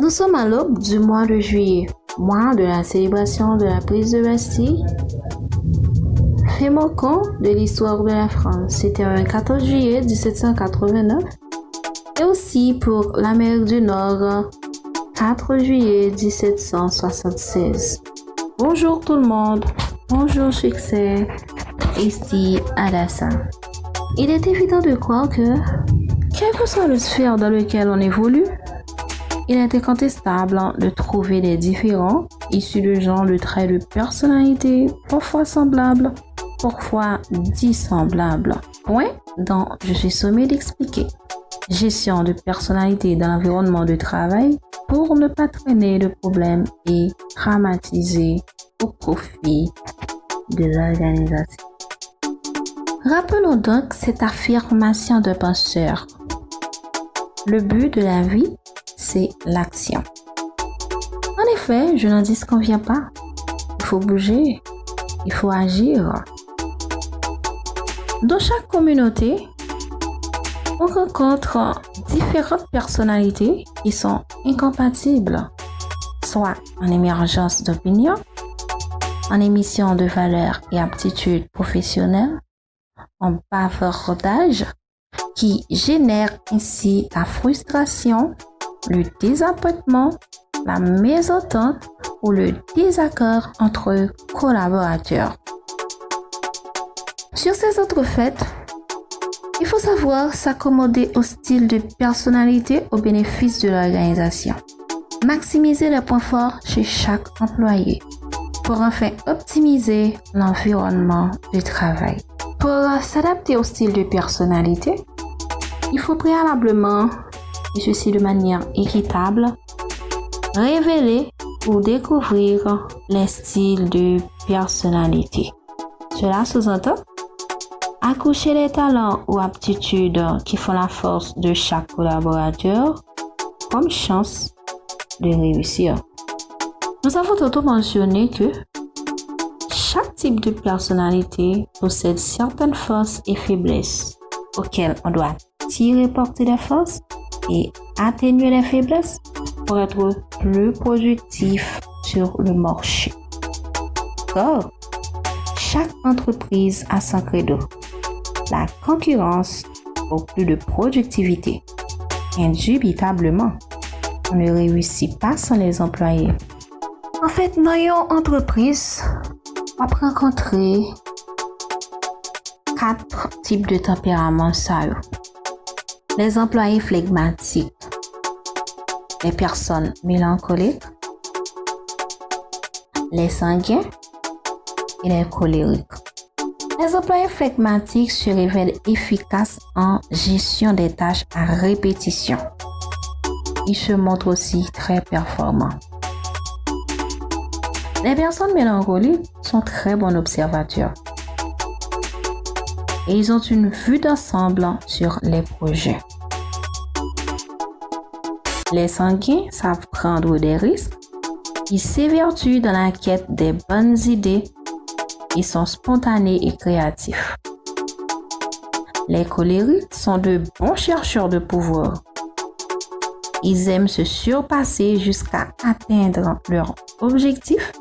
Nous sommes à l'aube du mois de juillet, mois de la célébration de la prise de Bastille. Fait marquant de l'histoire de la France, c'était un 14 juillet 1789 et aussi pour l'Amérique du Nord, 4 juillet 1776. Bonjour tout le monde, bonjour succès, ici Adassa. Il est évident de croire que, quelle que soit la sphère dans laquelle on évolue, il est incontestable de trouver des différents issus de genres de traits de personnalité parfois semblables, parfois dissemblables. Point dont je suis sommé d'expliquer. Gestion de personnalité dans l'environnement de travail pour ne pas traîner de problèmes et dramatiser au profit de l'organisation. Rappelons donc cette affirmation de penseur. Le but de la vie, c'est l'action. En effet, je n'en disconviens pas. Il faut bouger, il faut agir. Dans chaque communauté, on rencontre différentes personnalités qui sont incompatibles, soit en émergence d'opinion, en émission de valeurs et aptitudes professionnelles, en bavardage qui génère ainsi la frustration, le désappointement, la mésentente ou le désaccord entre collaborateurs. Sur ces autres faits, il faut savoir s'accommoder au style de personnalité au bénéfice de l'organisation. Maximiser les points forts chez chaque employé pour enfin optimiser l'environnement de travail. Pour s'adapter au style de personnalité, il faut préalablement, et ceci de manière équitable, révéler ou découvrir les styles de personnalité. Cela sous-entend accoucher les talents ou aptitudes qui font la force de chaque collaborateur comme chance de réussir. Nous avons tantôt mentionné que chaque type de personnalité possède certaines forces et faiblesses auxquelles on doit tirer parti des forces et atténuer les faiblesses pour être plus productif sur le marché. Or, chaque entreprise a son credo. La concurrence pour plus de productivité. Indubitablement, on ne réussit pas sans les employés. En fait, dans une entreprise, on peut rencontrer 4 types de tempéraments. Les employés flegmatiques, les personnes mélancoliques, les sanguins et les colériques. Les employés flegmatiques se révèlent efficaces en gestion des tâches à répétition. Ils se montrent aussi très performants. Les personnes mélancoliques sont très bons observateurs et ils ont une vue d'ensemble sur les projets. Les sanguins savent prendre des risques. Ils s'évertuent dans la quête des bonnes idées. Ils sont spontanés et créatifs. Les colériques sont de bons chercheurs de pouvoir. Ils aiment se surpasser jusqu'à atteindre leur objectif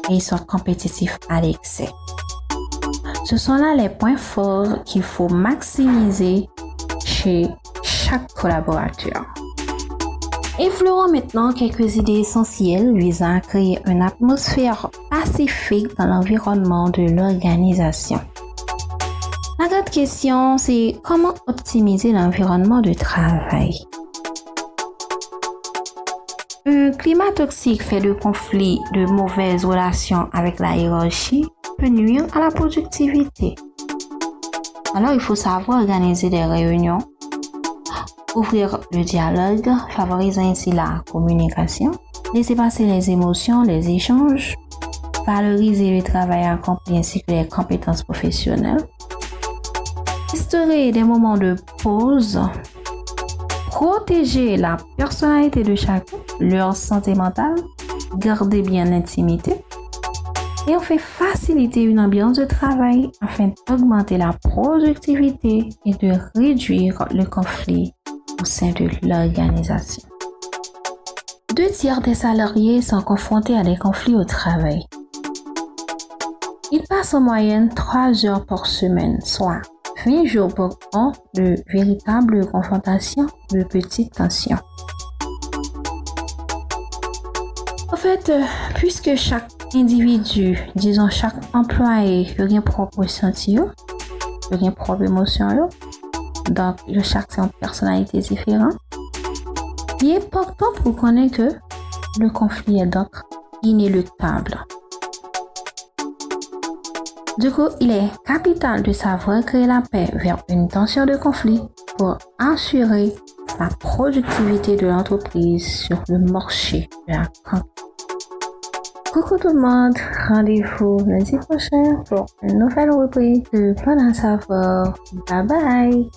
et ils sont compétitifs à l'excès. Ce sont là les points forts qu'il faut maximiser chez chaque collaborateur. Effleurons maintenant quelques idées essentielles visant à créer une atmosphère pacifique dans l'environnement de l'organisation. La grande question, c'est comment optimiser l'environnement de travail. Un climat toxique fait de conflits, de mauvaises relations avec la hiérarchie peut nuire à la productivité. Alors, il faut savoir organiser des réunions, ouvrir le dialogue, favorisant ainsi la communication, laisser passer les émotions, les échanges, valoriser le travail accompli ainsi que les compétences professionnelles, instaurer des moments de pause, protéger la personnalité de chacun, leur santé mentale, garder bien l'intimité, et on fait faciliter une ambiance de travail afin d'augmenter la productivité et de réduire le conflit au sein de l'organisation. 2/3 des salariés sont confrontés à des conflits au travail. Ils passent en moyenne 3 heures par semaine, soit 20 jours par an de véritables confrontations de petites tensions. En fait, puisque chaque individu, disons chaque employé, a une propre ressenti, a une propre émotion, donc chaque personnalité différente, il est important pour connaître que le conflit est donc inéluctable. Du coup, il est capital de savoir créer la paix vers une tension de conflit pour assurer la productivité de l'entreprise sur le marché de la compagnie. Coucou tout le monde, rendez-vous lundi prochain pour une nouvelle rubrique de Bon à savoir. Bye bye!